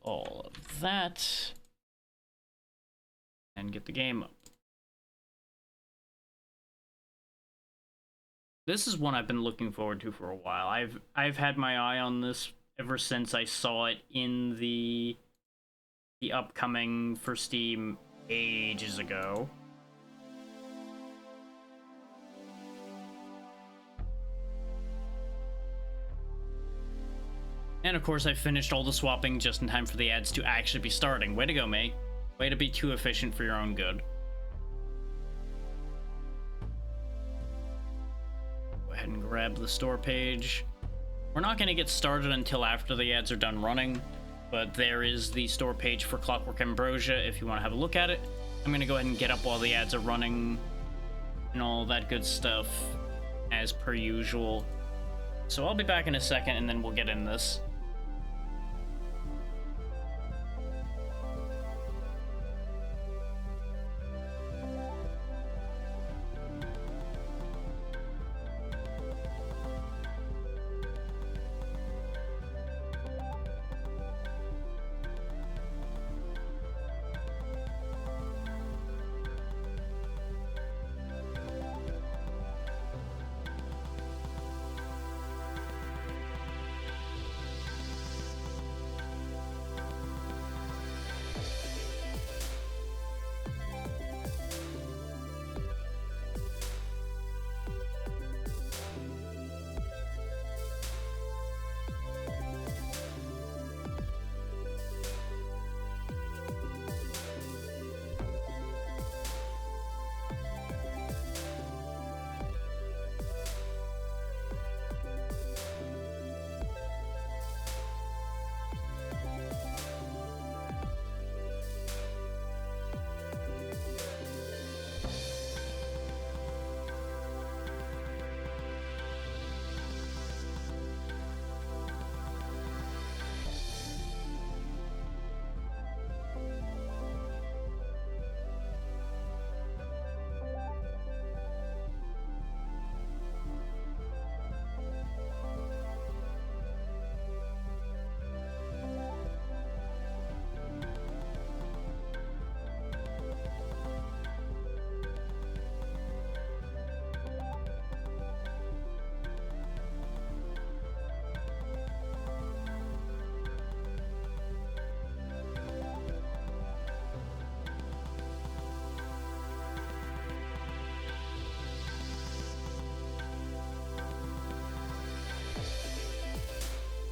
all of that and get the game up. This is one I've been looking forward to for a while. I've had my eye on this ever since I saw it in the upcoming for Steam ages ago. And of course I finished all the swapping just in time for the ads to actually be starting. Way to go, mate. Way to be too efficient for your own good. Go ahead and grab the store page. We're not going to get started until after the ads are done running, but there is the store page for Clockwork Ambrosia if you want to have a look at it. I'm going to go ahead and get up while the ads are running and all that good stuff as per usual. So I'll be back in a second and then we'll get in this.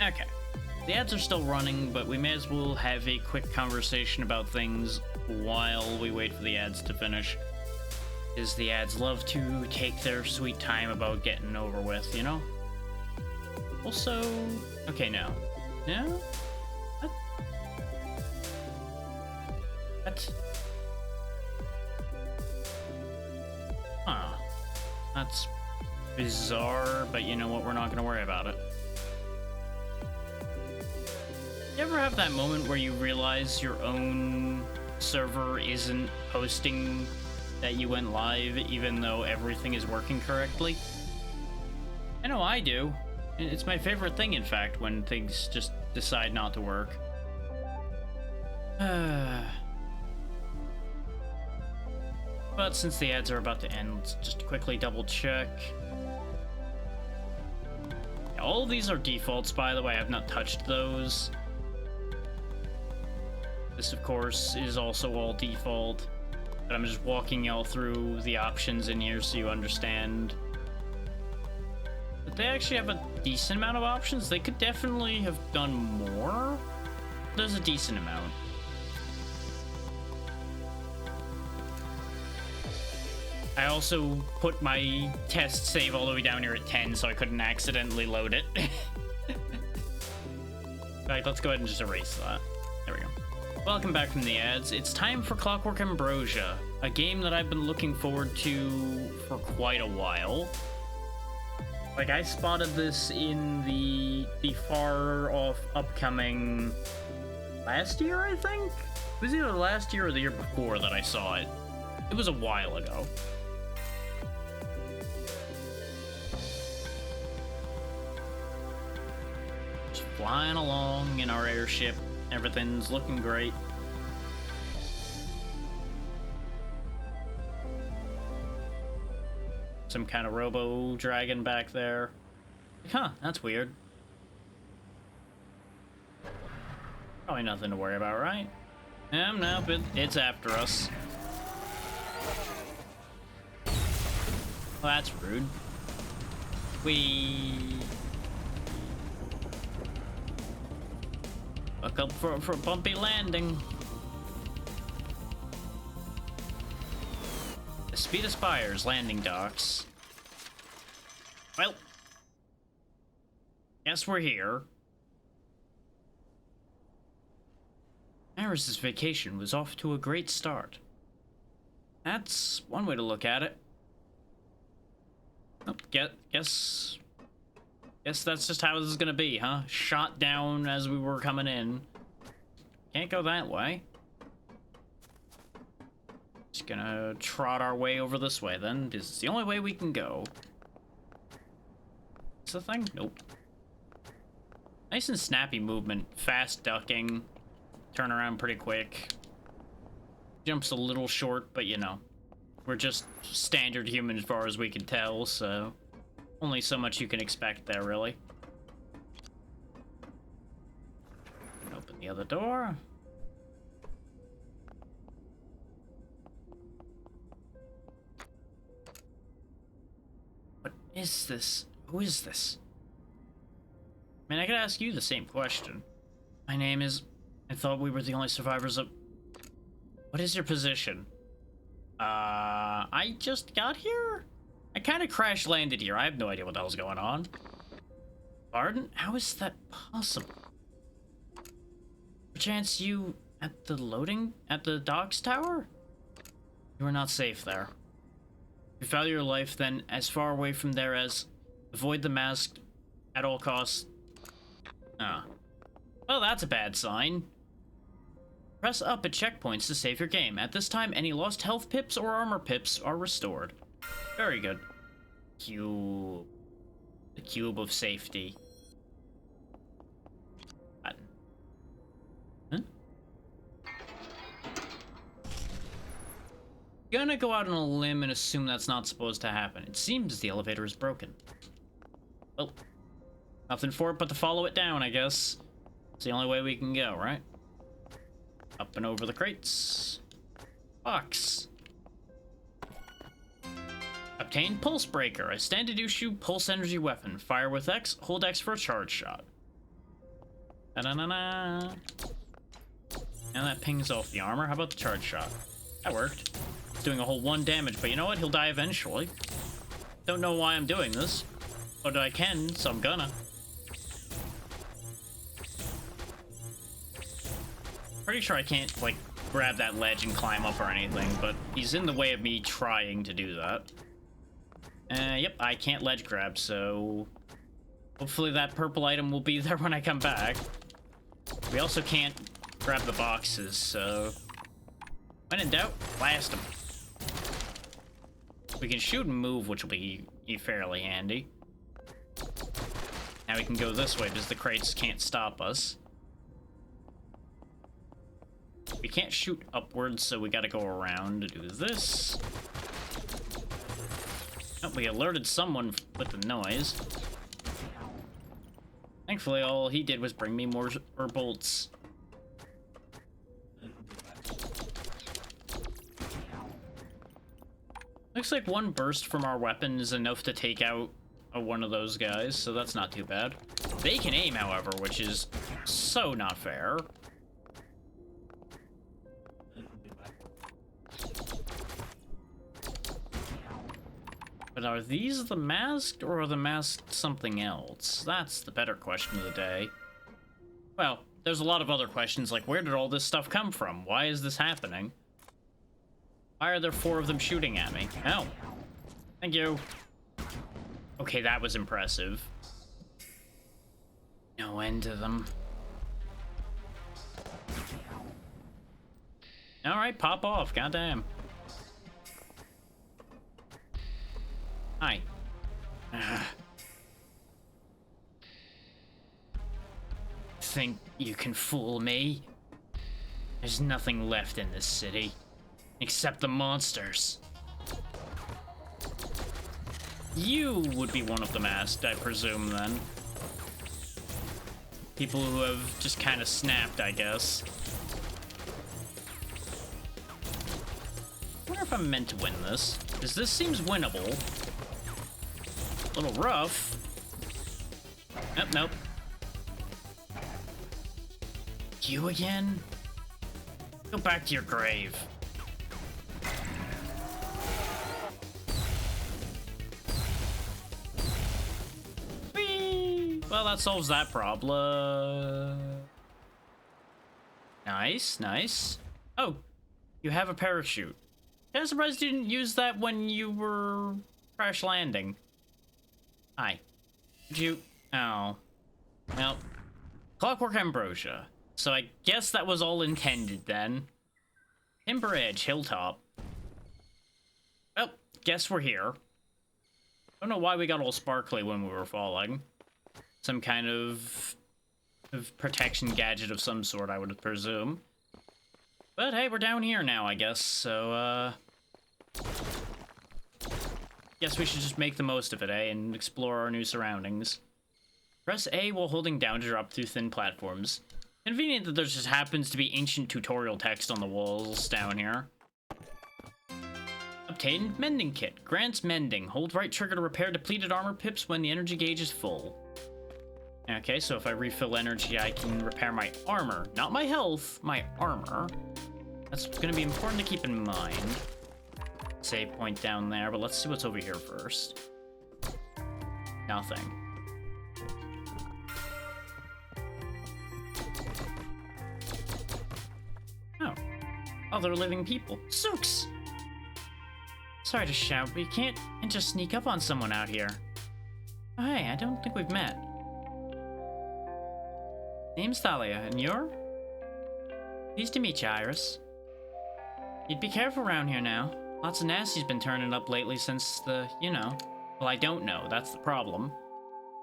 Okay, the ads are still running, but we may as well have a quick conversation about things while we wait for the ads to finish. Because the ads love to take their sweet time about getting over with, you know? Also, okay, now. No? What? What? Huh. That's bizarre, but you know what? We're not gonna worry about it. You ever have that moment where you realize your own server isn't posting that you went live even though everything is working correctly? I know I do. It's my favorite thing, in fact, when things just decide not to work. But since the ads are about to end, let's just quickly double check. Yeah, all of these are defaults, by the way. I've not touched those. This, of course, is also all default, but I'm just walking y'all through the options in here so you understand. But they actually have a decent amount of options. They could definitely have done more. There's a decent amount. I also put my test save all the way down here at 10 so I couldn't accidentally load it. Alright, let's go ahead and just erase that. There we go. Welcome back from the ads. It's time for Clockwork Ambrosia, a game that I've been looking forward to for quite a while. Like, I spotted this in the far off upcoming last year, I think? It was either last year or the year before that I saw it. It was a while ago. Just flying along in our airship. Everything's looking great. Some kind of robo dragon back there. Huh, that's weird. Probably nothing to worry about, right? Nope, it's after us. Well, that's rude. Look up for a bumpy landing. The speed aspires landing docks. Well, guess we're here. Iris's vacation was off to a great start. That's one way to look at it. Oh, guess that's just how this is gonna be, huh? Shot down as we were coming in. Can't go that way. Just gonna trot our way over this way then. This is the only way we can go. Is the thing? Nope. Nice and snappy movement. Fast ducking. Turn around pretty quick. Jumps a little short, but you know. We're just standard human as far as we can tell, so only so much you can expect there, really. Open the other door. What is this? Who is this? I mean, I could ask you the same question. My name is... I thought we were the only survivors of... What is your position? I just got here? I kind of crash-landed here. I have no idea what the hell's going on. Pardon? How is that possible? Perchance you at the docks tower? You are not safe there. If you value your life, then as far away from there as avoid the mask at all costs. Ah. Well, that's a bad sign. Press up at checkpoints to save your game. At this time, any lost health pips or armor pips are restored. Very good. Cube. The cube of safety. Button. Huh? Gonna go out on a limb and assume that's not supposed to happen. It seems the elevator is broken. Well, nothing for it but to follow it down, I guess. It's the only way we can go, right? Up and over the crates. Box. Obtain Pulse Breaker, a standard issue pulse energy weapon. Fire with X, hold X for a charge shot. Da-da-da-da. And that pings off the armor. How about the charge shot? That worked. It's doing a whole 1 damage, but you know what? He'll die eventually. Don't know why I'm doing this. But I can, so I'm gonna. Pretty sure I can't, like, grab that ledge and climb up or anything, but he's in the way of me trying to do that. Yep, I can't ledge grab, so hopefully that purple item will be there when I come back. We also can't grab the boxes, so when in doubt, blast them. We can shoot and move, which will be fairly handy. Now we can go this way because the crates can't stop us. We can't shoot upwards, so we gotta go around to do this. Oh, we alerted someone with the noise. Thankfully, all he did was bring me more bolts. Looks like 1 burst from our weapon is enough to take out one of those guys, so that's not too bad. They can aim, however, which is so not fair. But are these the masked, or are the masked something else? That's the better question of the day. Well, there's a lot of other questions, like where did all this stuff come from? Why is this happening? Why are there 4 of them shooting at me? Oh. Thank you. Okay, that was impressive. No end to them. Alright, pop off, goddamn. Hi. think you can fool me? There's nothing left in this city, except the monsters. You would be one of the masked, I presume, then. People who have just kind of snapped, I guess. I wonder if I'm meant to win this, because this seems winnable. A little rough. Nope, nope. You again? Go back to your grave. Whee! Well, that solves that problem. Nice, nice. Oh, you have a parachute. I'm surprised you didn't use that when you were crash landing. Hi. Did you... Oh. Well, Clockwork Ambrosia. So I guess that was all intended then. Timber Edge, Hilltop. Well, guess we're here. Don't know why we got all sparkly when we were falling. Some kind of protection gadget of some sort, I would presume. But hey, we're down here now, I guess, so, guess we should just make the most of it, eh, and explore our new surroundings. Press A while holding down to drop through thin platforms. Convenient that there just happens to be ancient tutorial text on the walls down here. Obtain Mending Kit. Grants mending. Hold right trigger to repair depleted armor pips when the energy gauge is full. Okay, so if I refill energy, I can repair my armor. Not my health, my armor. That's going to be important to keep in mind. Save point down there, but let's see what's over here first. Nothing. Oh. Other living people. Zooks! Sorry to shout, but you can't just sneak up on someone out here. Oh, hey, I don't think we've met. Name's Thalia, and you're? Pleased to meet you, Iris. You'd be careful around here now. Lots of nasty's been turning up lately since the, you know. Well, I don't know, that's the problem.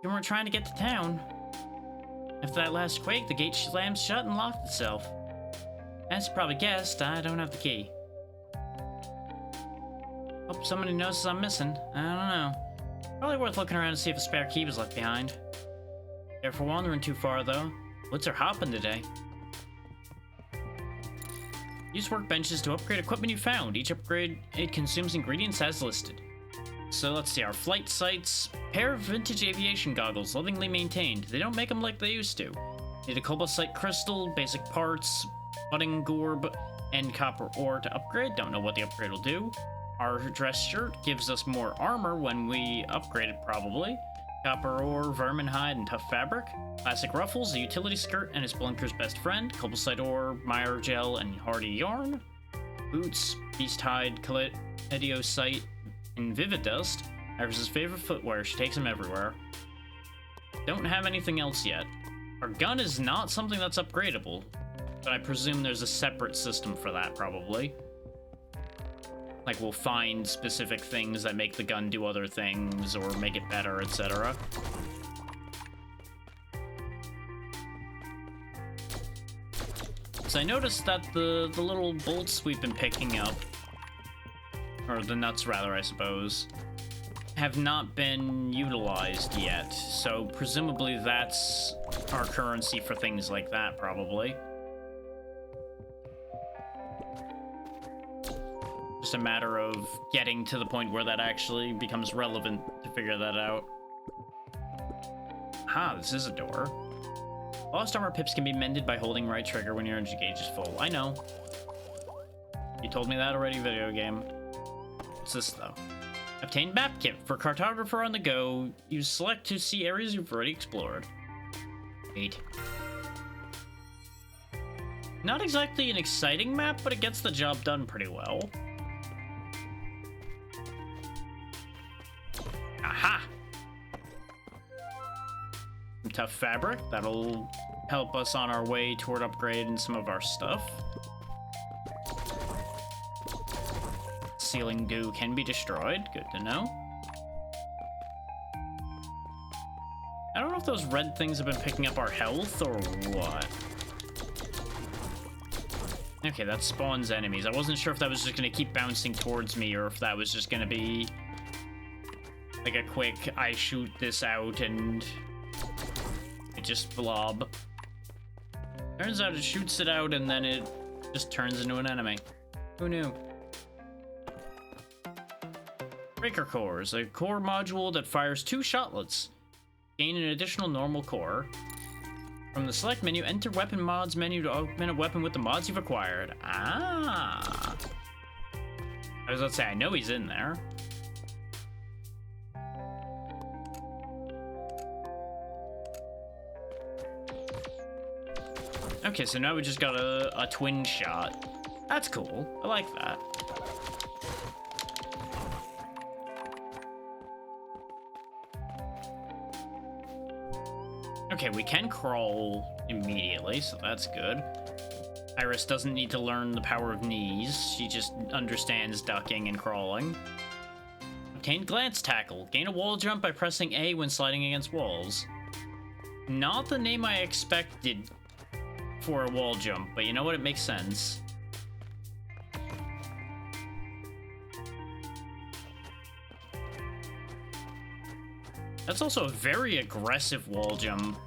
You weren't trying to get to town. After that last quake, the gate slammed shut and locked itself. As you probably guessed, I don't have the key. Hope somebody notices I'm missing. I don't know. Probably worth looking around to see if a spare key was left behind. Careful wandering too far, though. Woods are hopping today. Use workbenches to upgrade equipment you found. Each upgrade, it consumes ingredients as listed. So let's see, our flight sights. Pair of vintage aviation goggles, lovingly maintained. They don't make them like they used to. Need a cobalt crystal, basic parts, budding gorb, and copper ore to upgrade. Don't know what the upgrade will do. Our dress shirt gives us more armor when we upgrade it, probably. Copper ore, vermin hide, and tough fabric. Classic ruffles, a utility skirt, and his Spelunker's best friend. Cobalt ore, mire gel, and hardy yarn. Boots, beast hide, Ediosite, and vivid dust. Iris's favorite footwear, she takes them everywhere. Don't have anything else yet. Our gun is not something that's upgradable, but I presume there's a separate system for that, probably. Like, we'll find specific things that make the gun do other things, or make it better, etc. So I noticed that the little bolts we've been picking up, or the nuts rather, I suppose, have not been utilized yet. So presumably that's our currency for things like that, probably. Just a matter of getting to the point where that actually becomes relevant to figure that out. Ah, this is a door. Lost armor pips can be mended by holding right trigger when your energy gauge is full. I know. You told me that already, video game. What's this, though? Obtain map kit. For cartographer on the go, use select to see areas you've already explored. 8. Not exactly an exciting map, but it gets the job done pretty well. Aha! Some tough fabric. That'll help us on our way toward upgrading some of our stuff. Ceiling goo can be destroyed. Good to know. I don't know if if those red things have been picking up our health or what. Okay, that spawns enemies. I wasn't sure if that was just gonna keep bouncing towards me or if that was just gonna be like a quick, I shoot this out and it just blob. Turns out it shoots it out and then it just turns into an enemy. Who knew? Breaker cores, a core module that fires 2 shotlets. Gain an additional normal core. From the select menu, enter weapon mods menu to augment a weapon with the mods you've acquired. Ah. I was about to say, I know he's in there. Okay, so now we just got a twin shot. That's cool. I like that. Okay, we can crawl immediately, so that's good. Iris doesn't need to learn the power of knees. She just understands ducking and crawling. Obtain glance tackle. Gain a wall jump by pressing A when sliding against walls. Not the name I expected for a wall jump, but you know what? It makes sense. That's also a very aggressive wall jump.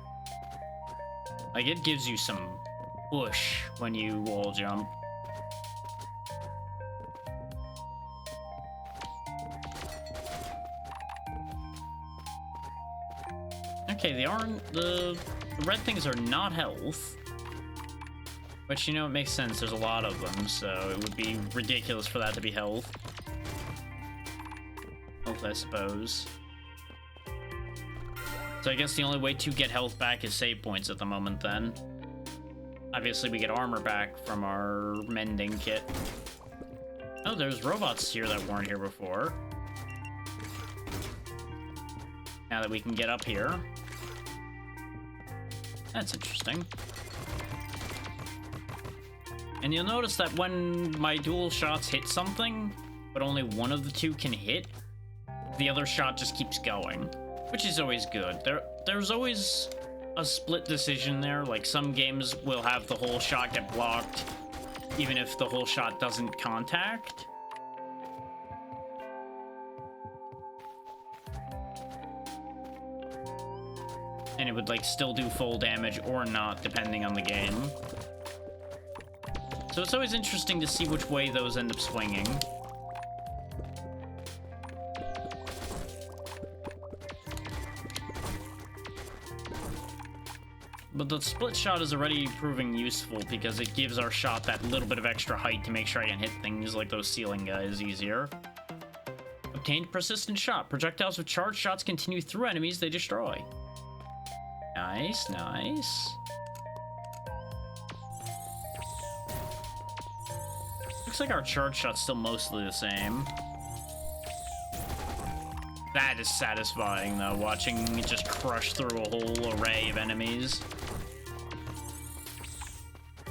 Like, it gives you some push when you wall jump. Okay, the red things are not health. Which, you know, it makes sense. There's a lot of them, so it would be ridiculous for that to be health. Health, I suppose. So I guess the only way to get health back is save points at the moment, then. Obviously, we get armor back from our mending kit. Oh, there's robots here that weren't here before. Now that we can get up here. That's interesting. And you'll notice that when my dual shots hit something, but only one of the two can hit, the other shot just keeps going. Which is always good. There's always a split decision there. Like, some games will have the whole shot get blocked, even if the whole shot doesn't contact. And it would, like, still do full damage or not, depending on the game. So it's always interesting to see which way those end up swinging. But the split shot is already proving useful because it gives our shot that little bit of extra height to make sure I can hit things like those ceiling guys easier. Obtained persistent shot. Projectiles with charged shots continue through enemies they destroy. Nice, nice. Looks like our charge shot's still mostly the same. That is satisfying, though, watching it just crush through a whole array of enemies.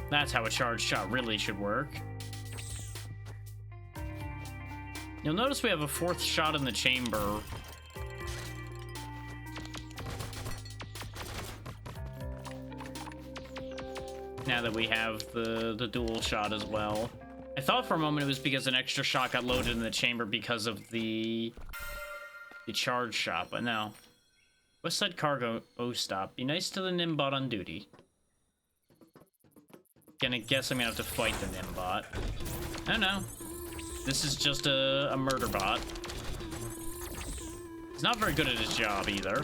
That's how a charged shot really should work. You'll notice we have a 4th shot in the chamber. Now that we have the dual shot as well. I thought for a moment it was because an extra shot got loaded in the chamber because of the charge shot, but no. West Side Cargo stop. Be nice to the Nimbot on duty. Gonna guess I'm gonna have to fight the Nimbot. Oh no. This is just a murder bot. He's not very good at his job either.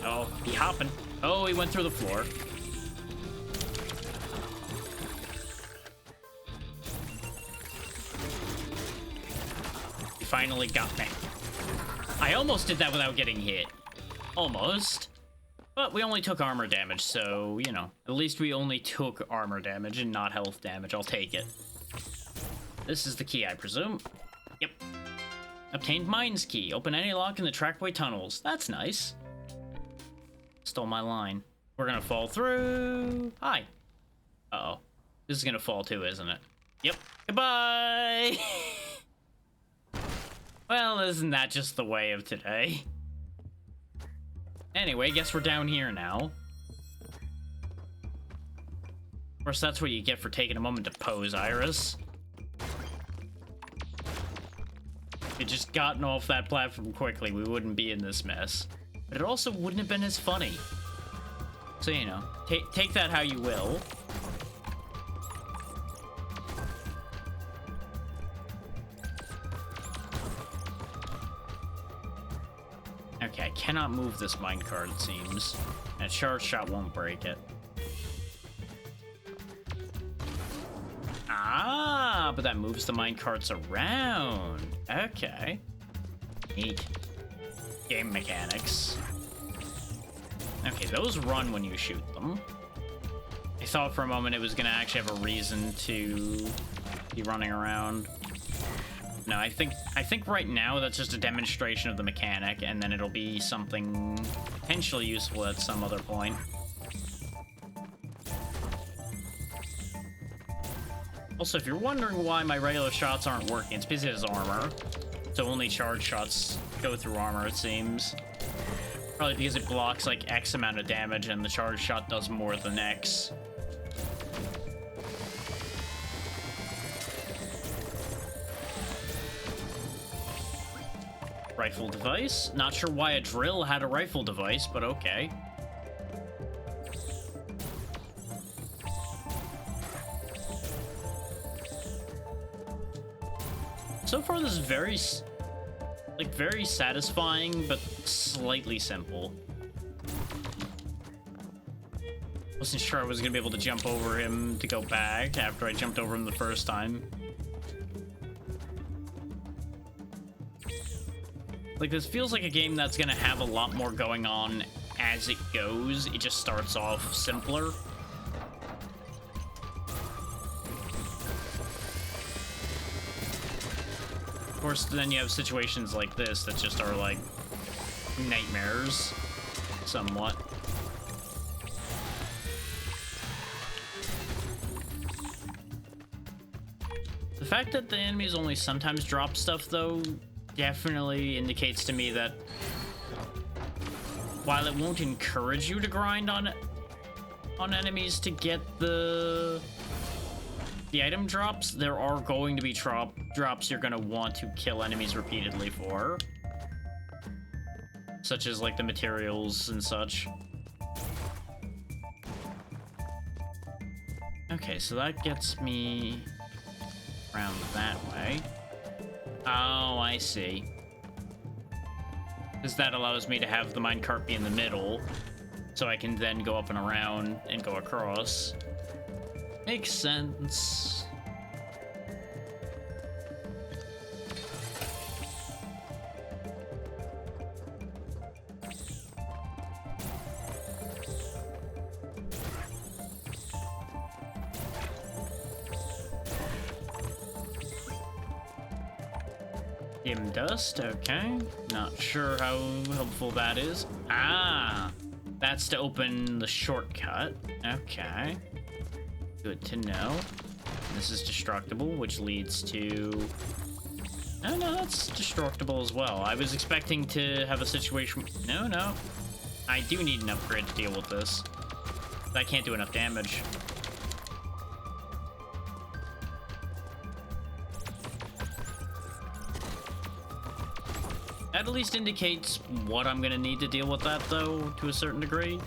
Oh, he hopping. Oh, he went through the floor. He finally got me. I almost did that without getting hit. Almost. But we only took armor damage, so, you know. At least we only took armor damage and not health damage. I'll take it. This is the key, I presume. Yep. Obtained mines key. Open any lock in the trackway tunnels. That's nice. Stole my line. We're gonna fall through. Hi. Uh-oh. This is gonna fall too, isn't it? Yep. Goodbye! Well, isn't that just the way of today? Anyway, guess we're down here now. Of course, that's what you get for taking a moment to pose, Iris. If you'd just gotten off that platform quickly, we wouldn't be in this mess. But it also wouldn't have been as funny. So, you know, take that how you will. Okay, I cannot move this minecart, it seems. And charge shot won't break it. Ah, but that moves the minecarts around. Okay. Neat. Game mechanics. Okay, those run when you shoot them. I thought for a moment it was gonna actually have a reason to be running around. No, I think right now that's just a demonstration of the mechanic, and then it'll be something potentially useful at some other point. Also, if you're wondering why my regular shots aren't working, it's because it has armor. So only charge shots go through armor, it seems. Probably because it blocks like X amount of damage and the charge shot does more than X. Rifle device. Not sure why a drill had a rifle device, but okay. So far, this is very satisfying, but slightly simple. Wasn't sure I was gonna be able to jump over him to go back after I jumped over him the first time. Like, this feels like a game that's gonna have a lot more going on as it goes. It just starts off simpler. Of course, then you have situations like this that just are like nightmares, somewhat. The fact that the enemies only sometimes drop stuff, though, definitely indicates to me that while it won't encourage you to grind on enemies to get the item drops, there are going to be drops you're going to want to kill enemies repeatedly for. Such as, like, the materials and such. Okay, so that gets me around that way. Oh, I see. Because that allows me to have the minecart be in the middle, so I can then go up and around and go across. Makes sense. Dim dust, okay. Not sure how helpful that is. Ah, that's to open the shortcut. Okay. Good to know. This is destructible, which leads to... Oh, no, that's destructible as well. I was expecting to have a situation... No. I do need an upgrade to deal with this. I can't do enough damage. That at least indicates what I'm gonna need to deal with that, though, to a certain degree.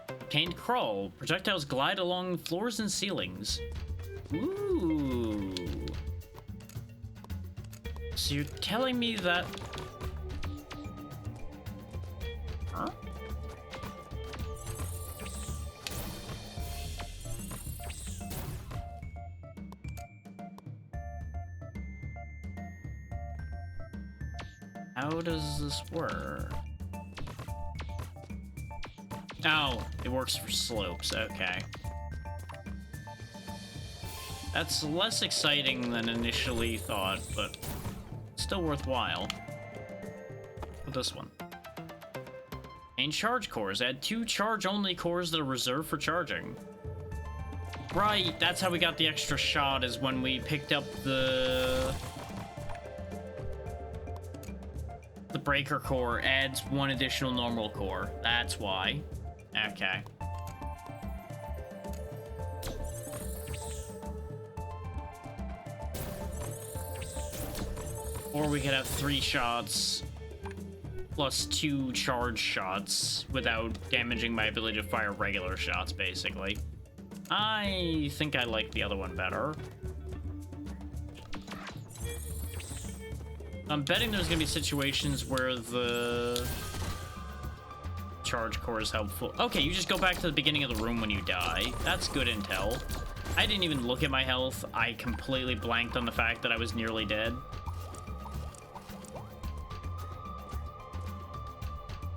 Obtained crawl. Projectiles glide along floors and ceilings. Ooh. So you're telling me that... Huh? How does this work? Oh, it works for slopes, okay. That's less exciting than initially thought, but still worthwhile. With this one. Main charge cores. Add 2 charge-only cores that are reserved for charging. Right, that's how we got the extra shot, is when we picked up the breaker core adds 1 additional normal core. That's why. Okay. Or we could have 3 shots plus 2 charge shots without damaging my ability to fire regular shots, basically. I think I like the other one better. I'm betting there's gonna be situations where the charge core is helpful. Okay, you just go back to the beginning of the room when you die. That's good intel. I didn't even look at my health. I completely blanked on the fact that I was nearly dead.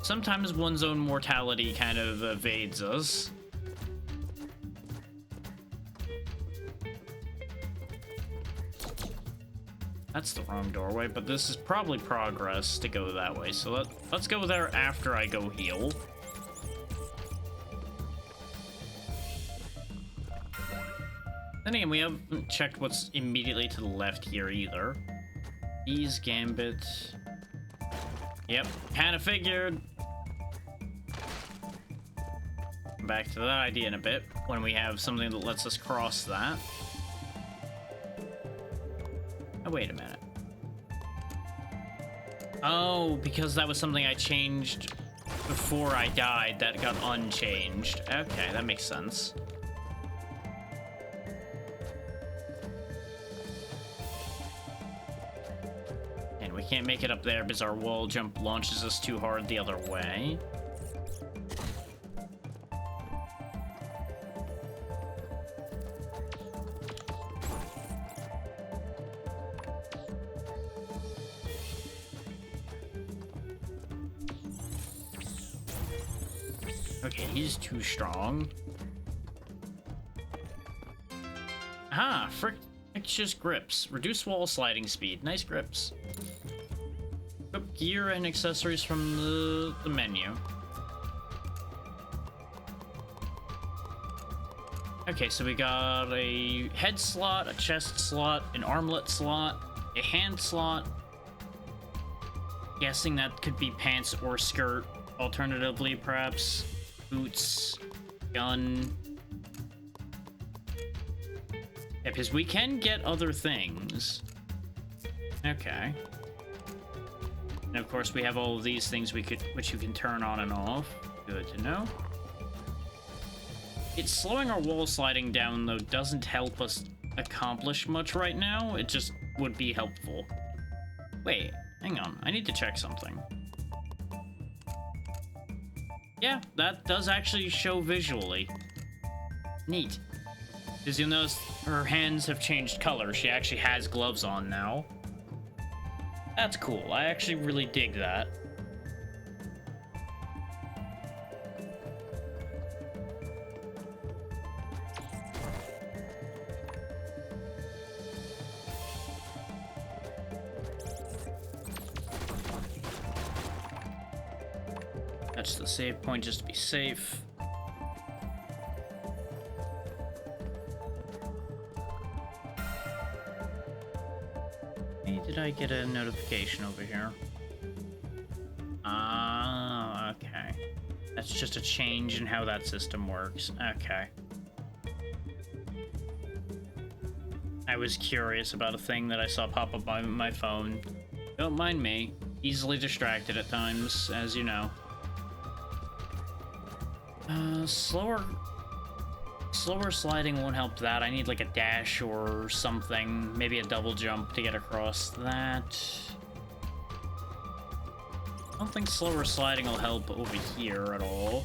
Sometimes one's own mortality kind of evades us. That's the wrong doorway, but this is probably progress to go that way. So let's go there after I go heal. Then again, we haven't checked what's immediately to the left here either. Ease Gambit. Yep, kind of figured. Back to that idea in a bit when we have something that lets us cross that. Oh, wait a minute. Oh, because that was something I changed before I died that got unchanged. Okay, that makes sense. And we can't make it up there because our wall jump launches us too hard the other way. Okay, he's too strong. Ah, frictious grips. Reduce wall sliding speed. Nice grips. Equip gear and accessories from the menu. Okay, so we got a head slot, a chest slot, an armlet slot, a hand slot. Guessing that could be pants or skirt. Alternatively, perhaps boots, gun. Yeah, because we can get other things. Okay. And of course, we have all of these things which you can turn on and off. Good to know. It's slowing our wall sliding down, though, doesn't help us accomplish much right now. It just would be helpful. Wait, hang on. I need to check something. Yeah, that does actually show visually. Neat. Because you'll notice her hands have changed color. She actually has gloves on now. That's cool. I actually really dig that. That's the save point just to be safe. Hey, did I get a notification over here? Ah, okay. That's just a change in how that system works. Okay. I was curious about a thing that I saw pop up on my phone. Don't mind me. Easily distracted at times, as you know. Slower sliding won't help that. I need like a dash or something. Maybe a double jump to get across that. I don't think slower sliding will help over here at all.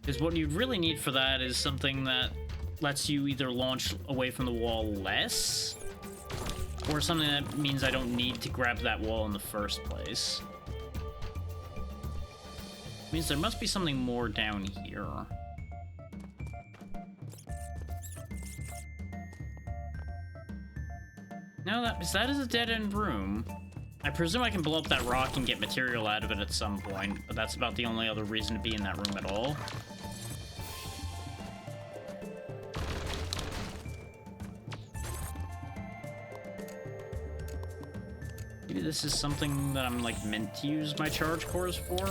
Because what you really need for that is something that lets you either launch away from the wall less, or something that means I don't need to grab that wall in the first place. Means there must be something more down here. No, that is a dead-end room. I presume I can blow up that rock and get material out of it at some point, but that's about the only other reason to be in that room at all. Maybe this is something that I'm, like, meant to use my charge cores for?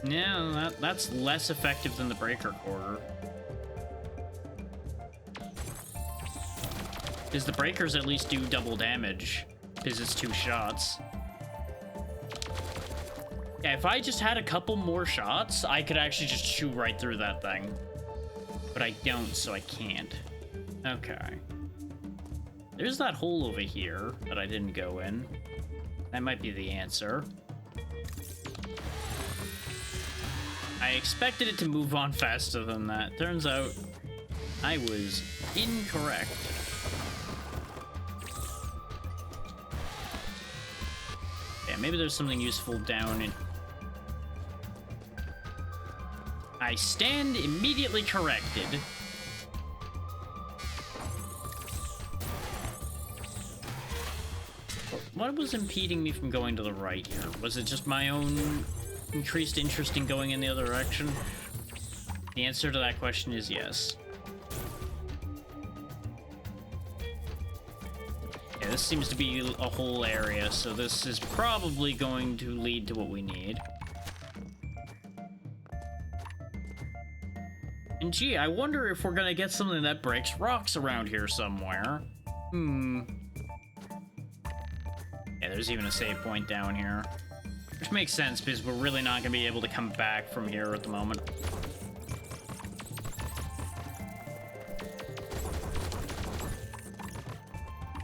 Yeah, that's less effective than the breaker core. Because the breakers at least do double damage, because it's 2 shots. Yeah, if I just had a couple more shots, I could actually just shoot right through that thing. But I don't, so I can't. Okay. There's that hole over here that I didn't go in. That might be the answer. I expected it to move on faster than that. Turns out, I was incorrect. Yeah, maybe there's something useful down in... I stand immediately corrected. What was impeding me from going to the right here? Was it just my own increased interest in going in the other direction? The answer to that question is yes. Yeah, this seems to be a whole area, so this is probably going to lead to what we need. And gee, I wonder if we're gonna get something that breaks rocks around here somewhere. Yeah, there's even a save point down here. Which makes sense, because we're really not gonna be able to come back from here at the moment.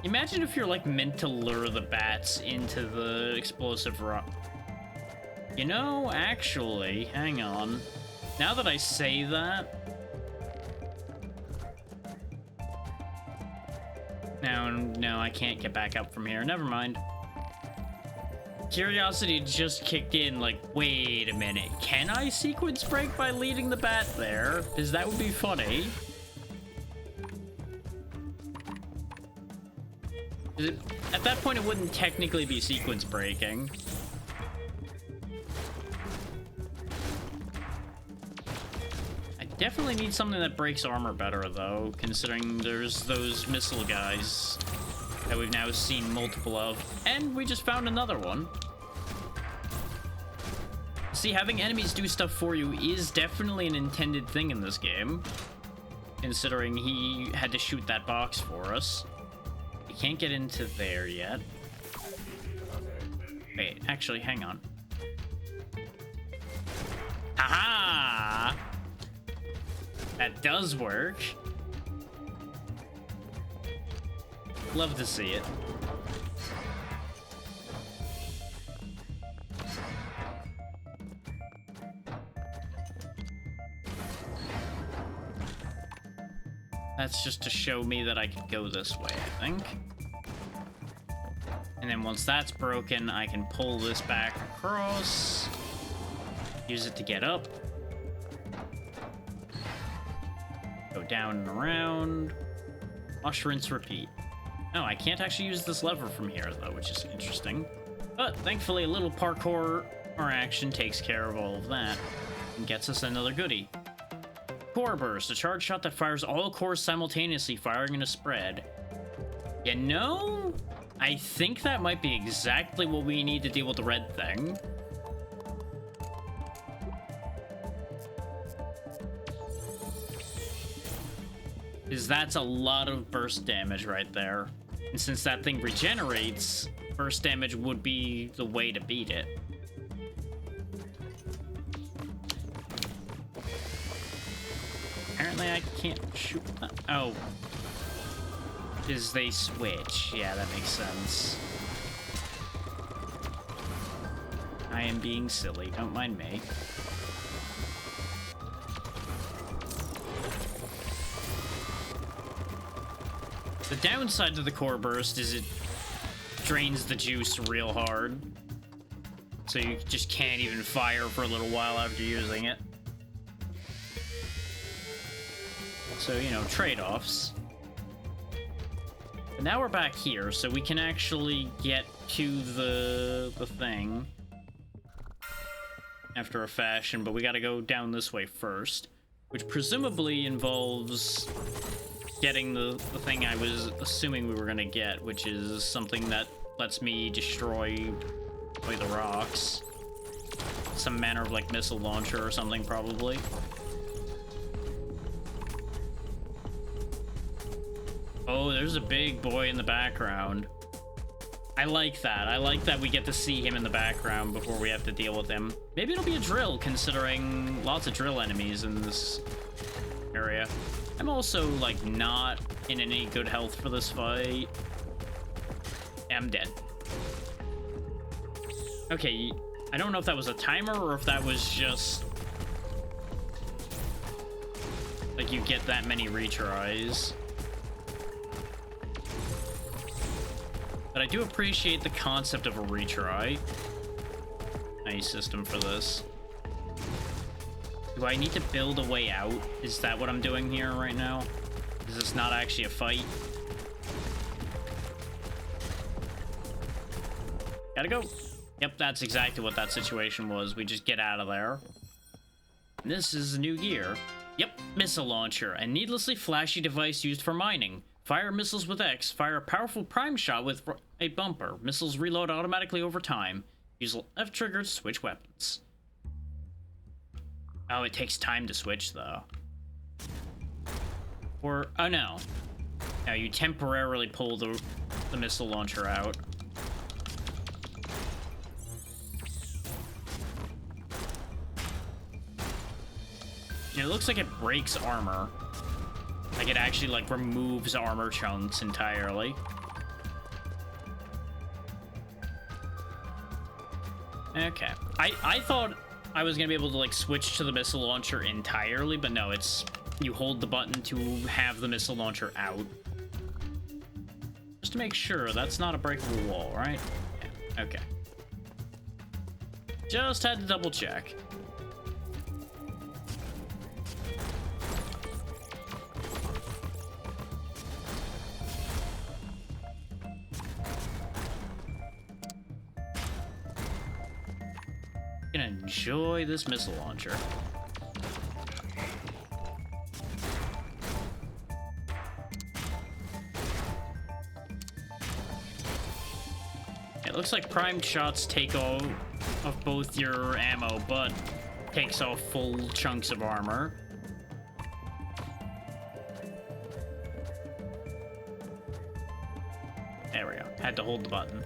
Imagine if you're, like, meant to lure the bats into the explosive rock. You know, actually, hang on. Now that I say that... No, I can't get back up from here. Never mind. Curiosity just kicked in, like, wait a minute. Can I sequence break by leading the bat there? Because that would be funny. At that point, it wouldn't technically be sequence breaking. I definitely need something that breaks armor better, though, considering there's those missile guys that we've now seen multiple of. And we just found another one. See, having enemies do stuff for you is definitely an intended thing in this game, considering he had to shoot that box for us. We can't get into there yet. Wait, actually, hang on. Aha! That does work. Love to see it. That's just to show me that I could go this way, I think. And then once that's broken, I can pull this back across. Use it to get up. Go down and around. Wash, rinse, repeat. Oh, I can't actually use this lever from here, though, which is interesting. But thankfully, a little parkour or action takes care of all of that and gets us another goodie. Core burst, a charge shot that fires all cores simultaneously, firing in a spread. You know, I think that might be exactly what we need to deal with the red thing. Because that's a lot of burst damage right there. And since that thing regenerates, burst damage would be the way to beat it. Apparently I can't shoot that. Oh. Because they switch. Yeah, that makes sense. I am being silly. Don't mind me. The downside to the core burst is it drains the juice real hard. So you just can't even fire for a little while after using it. So, you know, trade-offs. But now we're back here, so we can actually get to the thing after a fashion, but we gotta go down this way first, which presumably involves getting the thing I was assuming we were gonna get, which is something that lets me destroy the rocks. Some manner of, like, missile launcher or something, probably. Oh, there's a big boy in the background. I like that. I like that we get to see him in the background before we have to deal with him. Maybe it'll be a drill, considering lots of drill enemies in this area. I'm also, like, not in any good health for this fight. I'm dead. Okay, I don't know if that was a timer or if that was just... like, you get that many retries. But I do appreciate the concept of a retry. Nice system for this. Do I need to build a way out? Is that what I'm doing here right now? Is this not actually a fight? Gotta go. Yep, that's exactly what that situation was. We just get out of there. This is a new gear. Yep, missile launcher, a needlessly flashy device used for mining. Fire missiles with X, fire a powerful prime shot with a bumper. Missiles reload automatically over time. Use left trigger to switch weapons. Oh, it takes time to switch, though. Or, oh no. Now you temporarily pull the missile launcher out. And it looks like it breaks armor. Like it actually, like, removes armor chunks entirely. Okay. I thought I was gonna be able to, like, switch to the missile launcher entirely, but no, it's... you hold the button to have the missile launcher out. Just to make sure that's not a breakable wall, right? Yeah. Okay. Just had to double check. Gonna enjoy this missile launcher. It looks like primed shots take all of both your ammo, but takes off full chunks of armor. There we go. Had to hold the button.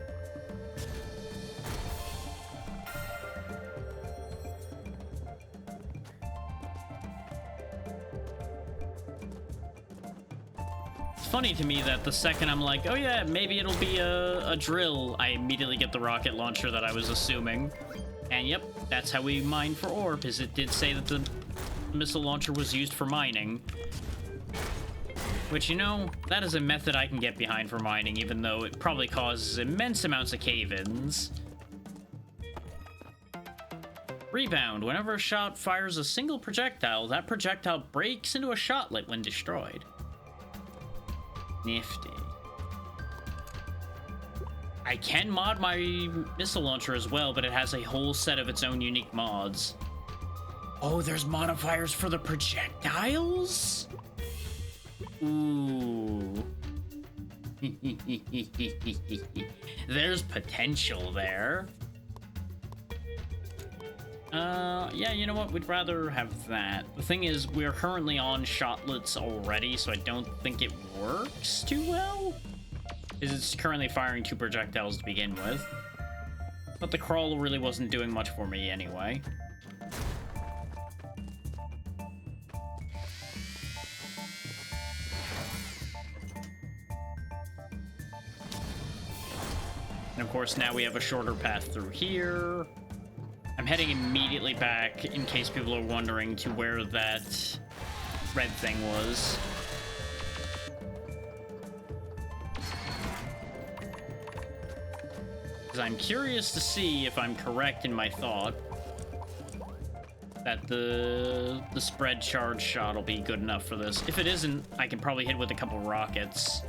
Funny to me that the second I'm like, oh yeah, maybe it'll be a drill, I immediately get the rocket launcher that I was assuming. And yep, that's how we mine for ore, because it did say that the missile launcher was used for mining. Which, you know, that is a method I can get behind for mining, even though it probably causes immense amounts of cave-ins. Rebound. Whenever a shot fires a single projectile, that projectile breaks into a shotlet when destroyed. Nifty. I can mod my missile launcher as well, but it has a whole set of its own unique mods. Oh, there's modifiers for the projectiles? Ooh. There's potential there. Yeah, you know what? We'd rather have that. The thing is, we're currently on shotlets already, so I don't think it works too well. Because it's currently firing 2 projectiles to begin with. But the crawl really wasn't doing much for me anyway. And of course, now we have a shorter path through here. I'm heading immediately back, in case people are wondering, to where that red thing was. Because I'm curious to see if I'm correct in my thought that the spread charge shot will be good enough for this. If it isn't, I can probably hit with a couple rockets.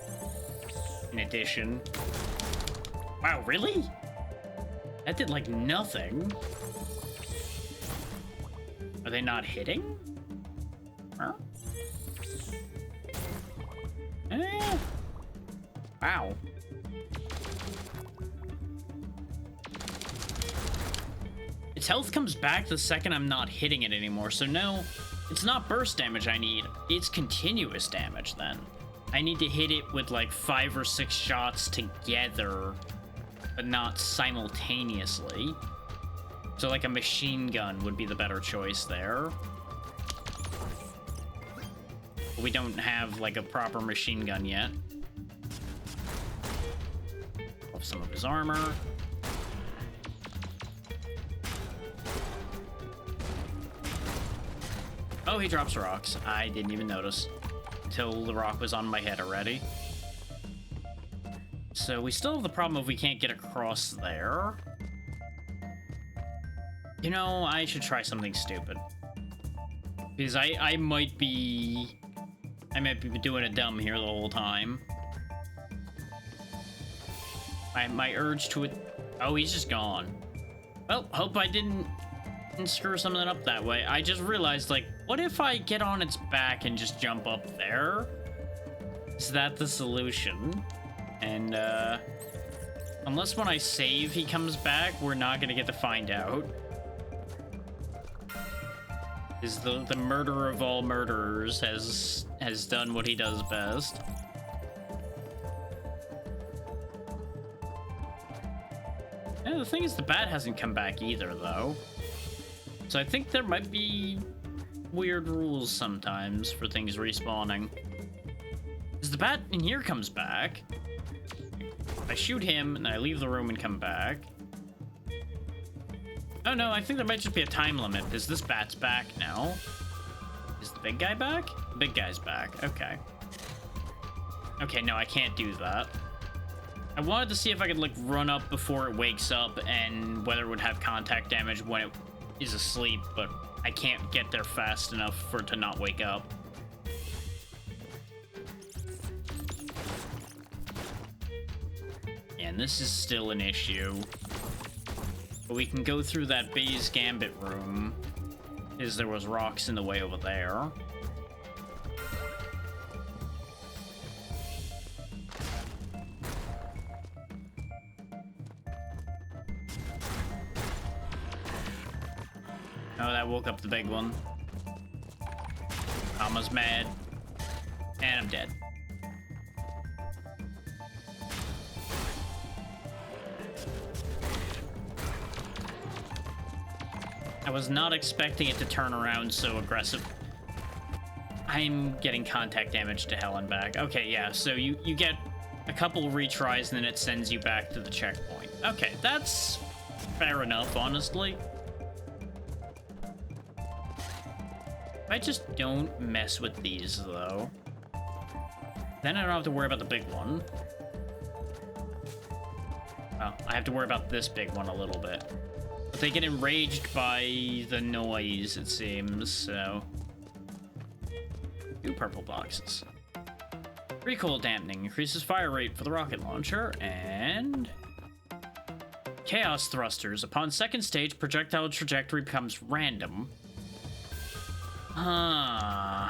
in addition. Wow, really? That did, like, nothing. Are they not hitting? Huh? Eh. Wow. Its health comes back the second I'm not hitting it anymore, so no, it's not burst damage I need, it's continuous damage then. I need to hit it with like 5 or 6 shots together, but not simultaneously. So like a machine gun would be the better choice there. But we don't have like a proper machine gun yet. Off some of his armor. Oh, he drops rocks. I didn't even notice until the rock was on my head already. So we still have the problem of we can't get across there. You know, I should try something stupid. Because I might be doing a dumb here the whole time. My urge to it. Oh, he's just gone. Well, hope I didn't screw something up that way. I just realized, like, what if I get on its back and just jump up there? Is that the solution? And, unless when I save he comes back, we're not gonna get to find out. Is the murderer of all murderers has done what he does best. Yeah, the thing is, the bat hasn't come back either, though. So I think there might be weird rules sometimes for things respawning. Because the bat in here comes back. I shoot him, and I leave the room and come back. Oh no, I think there might just be a time limit, because this bat's back now. Is the big guy back? The big guy's back, okay. Okay, no, I can't do that. I wanted to see if I could, like, run up before it wakes up, and whether it would have contact damage when it is asleep, but I can't get there fast enough for it to not wake up. And this is still an issue. But we can go through that base gambit room, because there was rocks in the way over there. Oh, that woke up the big one. Mama's mad. And I'm dead. I was not expecting it to turn around so aggressive. I'm getting contact damage to hell and back. Okay, yeah, so you get a couple retries and then it sends you back to the checkpoint. Okay, that's fair enough, honestly. I just don't mess with these, though. Then I don't have to worry about the big one. Well, I have to worry about this big one a little bit. But they get enraged by the noise, it seems, so... 2 purple boxes. Recoil dampening increases fire rate for the rocket launcher, and... Chaos thrusters. Upon second stage, projectile trajectory becomes random. Huh.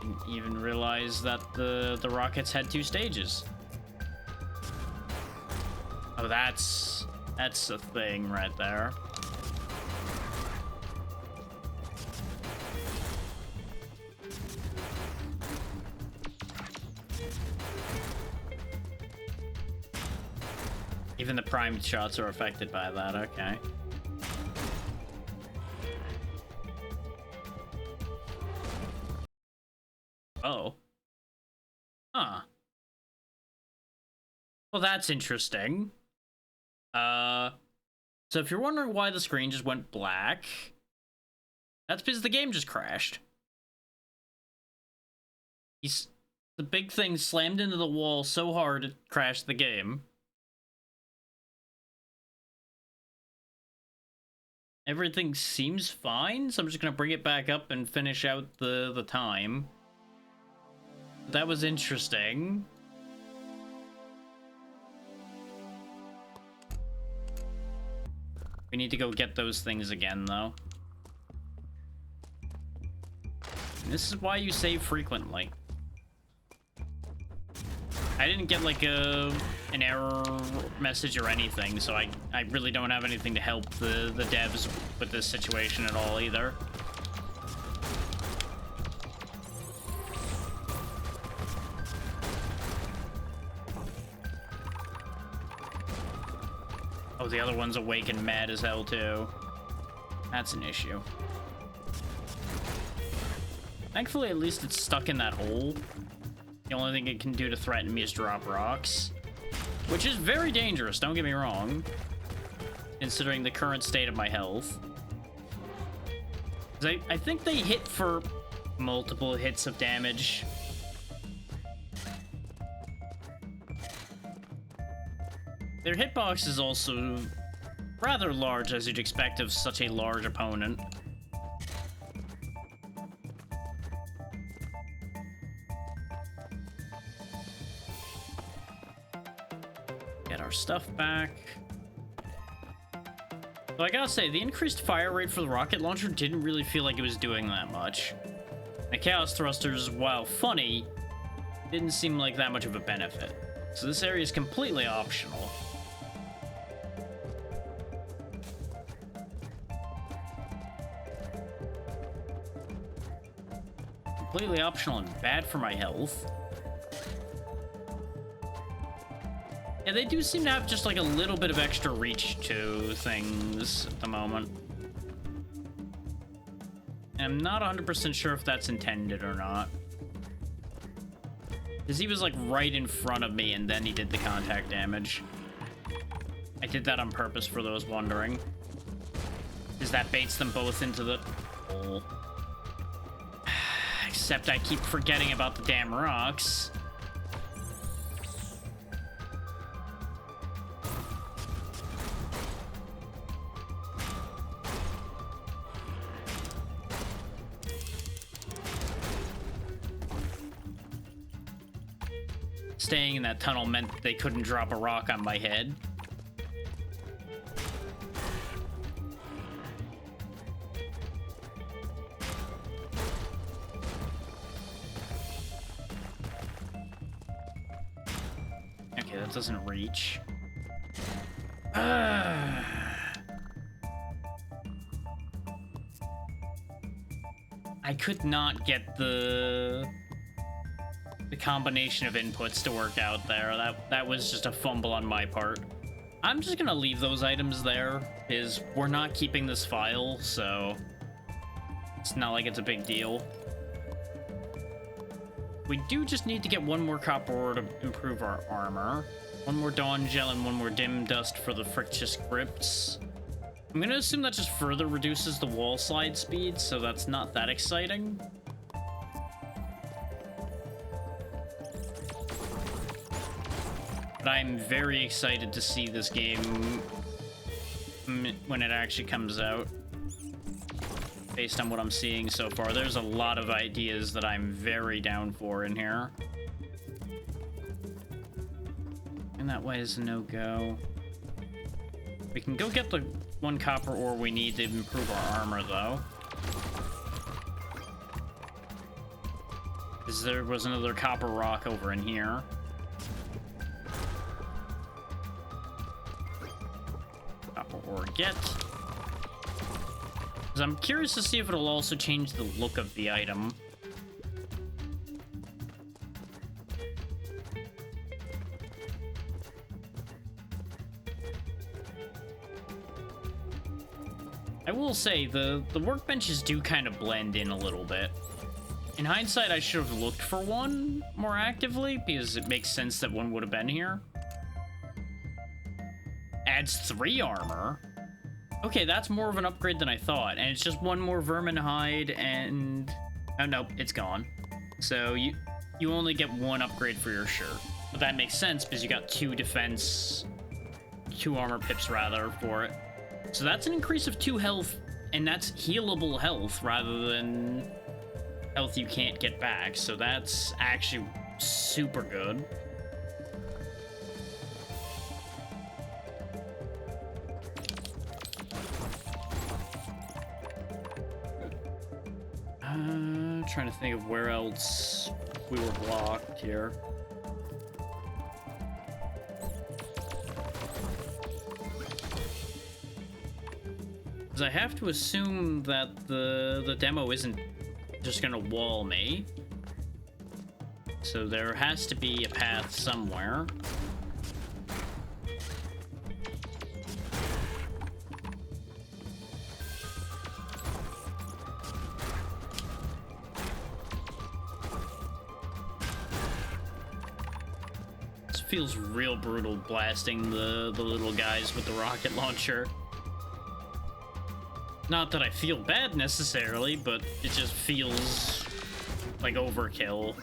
Didn't even realize that the rockets had 2 stages. Oh, that's a thing right there. Even the primed shots are affected by that, okay. Oh. Huh. Well, that's interesting. So if you're wondering why the screen just went black, that's because the game just crashed. The big thing slammed into the wall so hard it crashed the game. Everything seems fine, so I'm just gonna bring it back up and finish out the time. That was interesting. We need to go get those things again, though. And this is why you save frequently. I didn't get, like, an error message or anything, so I really don't have anything to help the devs with this situation at all, either. Oh, the other one's awake and mad as hell, too. That's an issue. Thankfully, at least it's stuck in that hole. The only thing it can do to threaten me is drop rocks. Which is very dangerous, don't get me wrong. Considering the current state of my health. I think they hit for multiple hits of damage. Their hitbox is also rather large, as you'd expect of such a large opponent. Get our stuff back. So I gotta say, the increased fire rate for the rocket launcher didn't really feel like it was doing that much. The chaos thrusters, while funny, didn't seem like that much of a benefit. So this area is completely optional. Completely optional and bad for my health. Yeah, they do seem to have just like a little bit of extra reach to things at the moment. And I'm not 100% sure if that's intended or not. Because he was like right in front of me and then he did the contact damage. I did that on purpose for those wondering. Because that baits them both into the hole. Except I keep forgetting about the damn rocks. Staying in that tunnel meant they couldn't drop a rock on my head. Okay, that doesn't reach. I could not get the combination of inputs to work out there. That was just a fumble on my part. I'm just gonna leave those items there, because we're not keeping this file, so it's not like it's a big deal. We do just need to get one more copper ore to improve our armor, one more dawn gel, and one more dim dust for the frictious grips. I'm gonna assume that just further reduces the wall slide speed, so that's not that exciting. But I'm very excited to see this game when it actually comes out. Based on what I'm seeing so far, there's a lot of ideas that I'm very down for in here. And that way is a no-go. We can go get the one copper ore we need to improve our armor, though. Because there was another copper rock over in here. Or get. Because I'm curious to see if it'll also change the look of the item. I will say, the workbenches do kind of blend in a little bit. In hindsight, I should have looked for one more actively, because it makes sense that one would have been here. Adds 3 armor. Okay, that's more of an upgrade than I thought. And it's just one more vermin hide and... Oh, nope, it's gone. So you only get 1 upgrade for your shirt. But that makes sense because you got 2 defense... 2 armor pips, rather, for it. So that's an increase of 2 health. And that's healable health rather than health you can't get back. So that's actually super good. Trying to think of where else we were blocked here. Because I have to assume that the demo isn't just gonna wall me. So there has to be a path somewhere. Feels real brutal blasting the little guys with the rocket launcher. Not that I feel bad necessarily, but it just feels like overkill.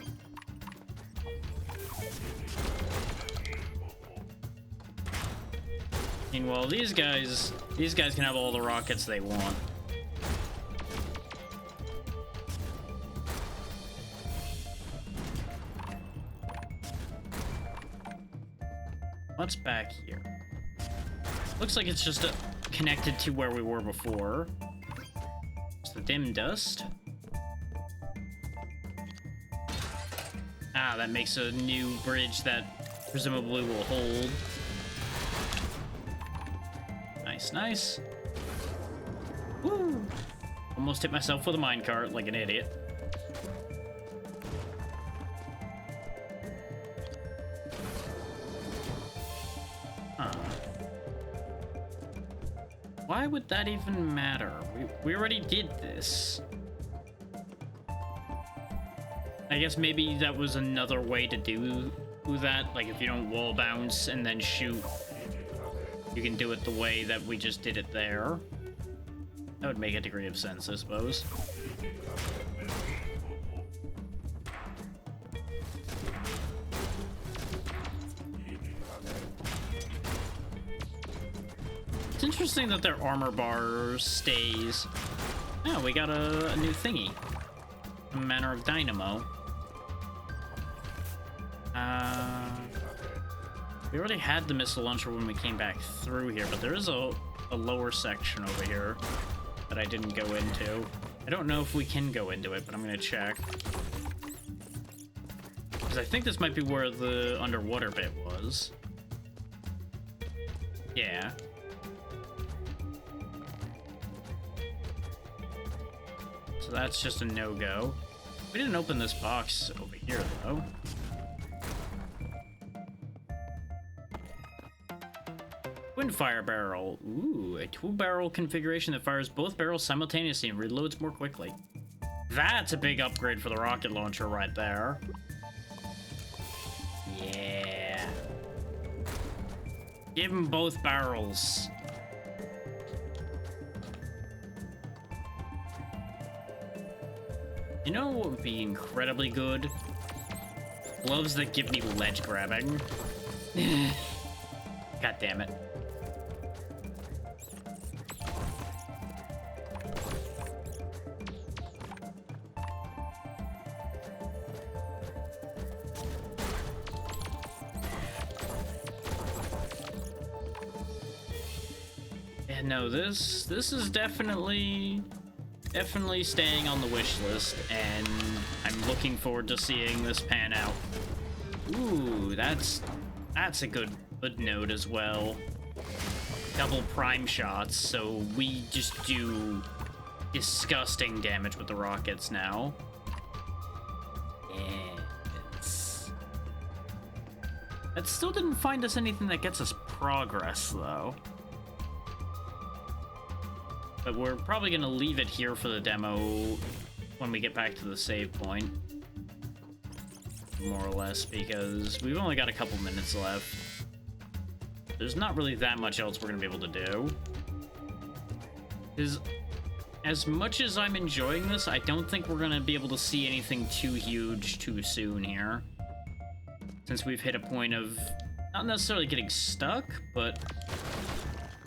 Meanwhile, these guys can have all the rockets they want. What's back here? Looks like it's just connected to where we were before. It's the dim dust. Ah, that makes a new bridge that presumably will hold. Nice, nice. Woo! Almost hit myself with a minecart like an idiot. Why would that even matter? We already did this. I guess maybe that was another way to do that. Like if you don't wall bounce and then shoot, you can do it the way that we just did it there. That would make a degree of sense, I suppose. It's interesting that their armor bar stays. Oh, we got a new thingy. A manner of dynamo. We already had the missile launcher when we came back through here, but there is a lower section over here that I didn't go into. I don't know if we can go into it, but I'm gonna check. Because I think this might be where the underwater bit was. Yeah. So that's just a no-go. We didn't open this box over here, though. Twin-fire barrel. Ooh, a two-barrel configuration that fires both barrels simultaneously and reloads more quickly. That's a big upgrade for the rocket launcher right there. Yeah. Give them both barrels. You know what would be incredibly good? Gloves that give me ledge grabbing. God damn it. Yeah, no, this is definitely staying on the wish list, and I'm looking forward to seeing this pan out. Ooh, that's a good note as well. Double prime shots, so we just do disgusting damage with the rockets now. Yes. That still didn't find us anything that gets us progress, though. But we're probably going to leave it here for the demo when we get back to the save point. More or less, because we've only got a couple minutes left. There's not really that much else we're going to be able to do. Because as much as I'm enjoying this, I don't think we're going to be able to see anything too huge too soon here. Since we've hit a point of not necessarily getting stuck, but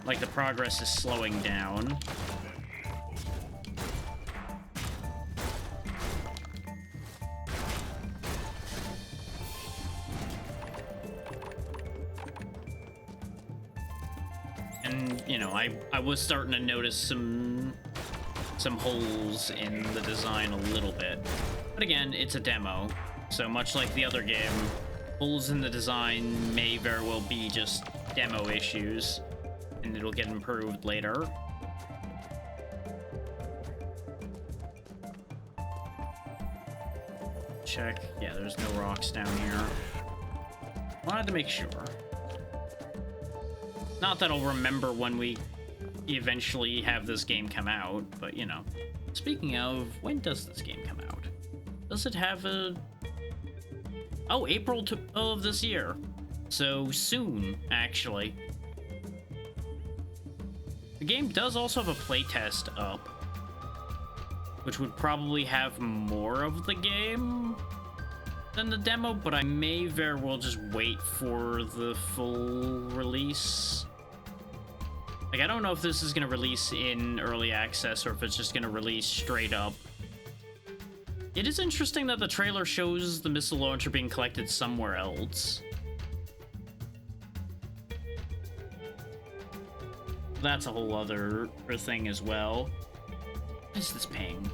like the progress is slowing down. And, you know, I was starting to notice some holes in the design a little bit. But again, it's a demo, so much like the other game, holes in the design may very well be just demo issues, and it'll get improved later. Check. Yeah, there's no rocks down here. Wanted to make sure. Not that I'll remember when we eventually have this game come out, but you know. Speaking of, when does this game come out? Does it have a... Oh, April of this year. So soon, actually. The game does also have a playtest up, which would probably have more of the game than the demo, but I may very well just wait for the full release. Like, I don't know if this is going to release in early access or if it's just going to release straight up. It is interesting that the trailer shows the missile launcher being collected somewhere else. That's a whole other thing as well. What is this ping?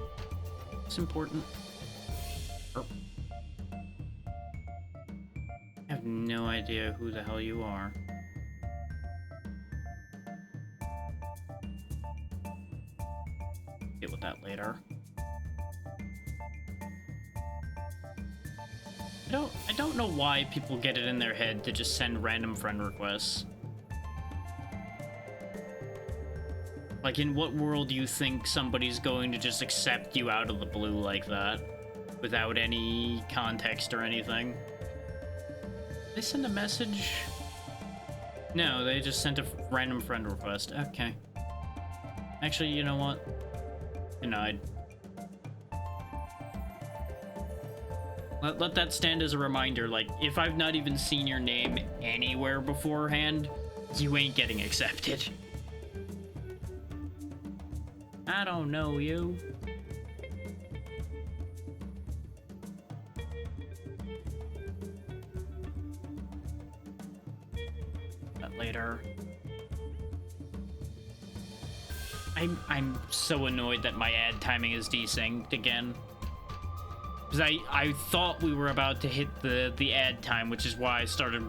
It's important. I have no idea who the hell you are. Deal with that later. I don't know why people get it in their head to just send random friend requests. Like, in what world do you think somebody's going to just accept you out of the blue like that? Without any context or anything? They send a message? No, they just sent a random friend request. Okay. Actually, you know what? Denied. Let that stand as a reminder, like, if I've not even seen your name anywhere beforehand, you ain't getting accepted. I don't know you. That later. I'm so annoyed that my ad timing is desynced again. Because I thought we were about to hit the ad time, which is why I started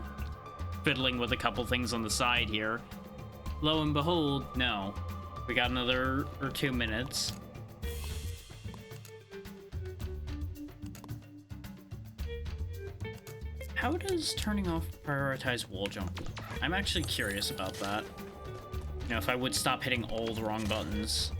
fiddling with a couple things on the side here. Lo and behold, no. We got another 2 minutes. How does turning off prioritize wall jump? I'm actually curious about that. You know, if I would stop hitting all the wrong buttons.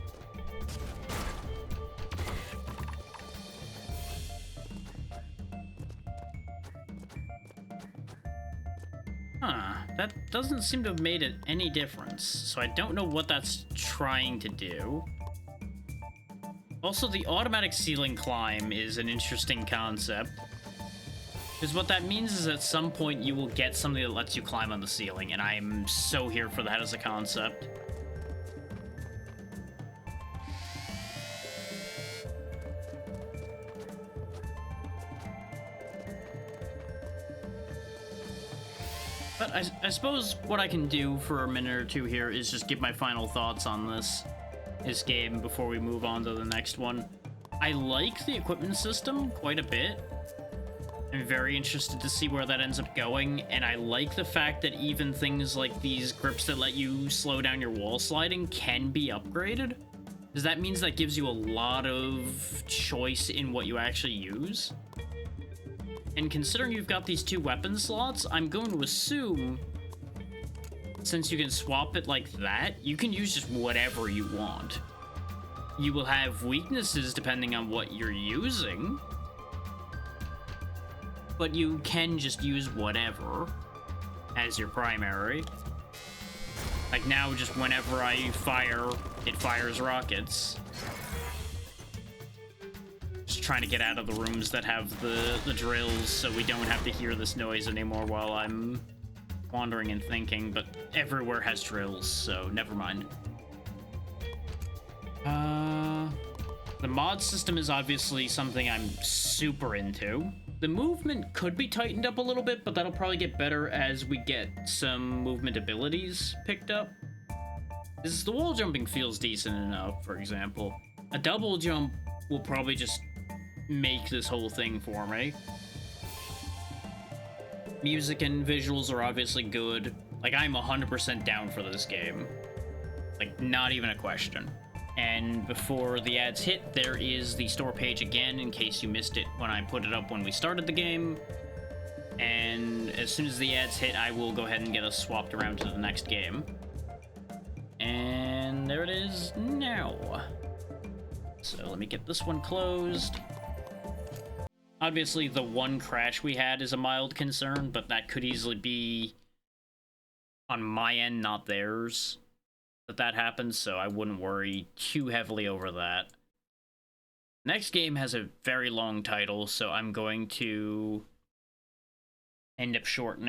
Huh, that doesn't seem to have made it any difference, so I don't know what that's trying to do. Also, the automatic ceiling climb is an interesting concept, because what that means is at some point you will get something that lets you climb on the ceiling, and I'm so here for that as a concept. But I suppose what I can do for a minute or two here is just give my final thoughts on this game before we move on to the next one. I like the equipment system quite a bit. I'm very interested to see where that ends up going, and I like the fact that even things like these grips that let you slow down your wall sliding can be upgraded, because that means that gives you a lot of choice in what you actually use. And considering you've got these 2 weapon slots, I'm going to assume, since you can swap it like that, you can use just whatever you want. You will have weaknesses depending on what you're using, but you can just use whatever as your primary. Like now, just whenever I fire, it fires rockets. Just trying to get out of the rooms that have the drills so we don't have to hear this noise anymore while I'm wandering and thinking, but everywhere has drills, so never mind. The mod system is obviously something I'm super into. The movement could be tightened up a little bit, but that'll probably get better as we get some movement abilities picked up. Is the wall jumping feels decent enough, for example. A double jump will probably just make this whole thing for me. Music and visuals are obviously good. Like, I'm 100% down for this game. Like, not even a question. And before the ads hit, there is the store page again, in case you missed it when I put it up when we started the game. And as soon as the ads hit, I will go ahead and get us swapped around to the next game. And there it is now. So let me get this one closed. Obviously, the one crash we had is a mild concern, but that could easily be on my end, not theirs, that happens, so I wouldn't worry too heavily over that. Next game has a very long title, so I'm going to end up shortening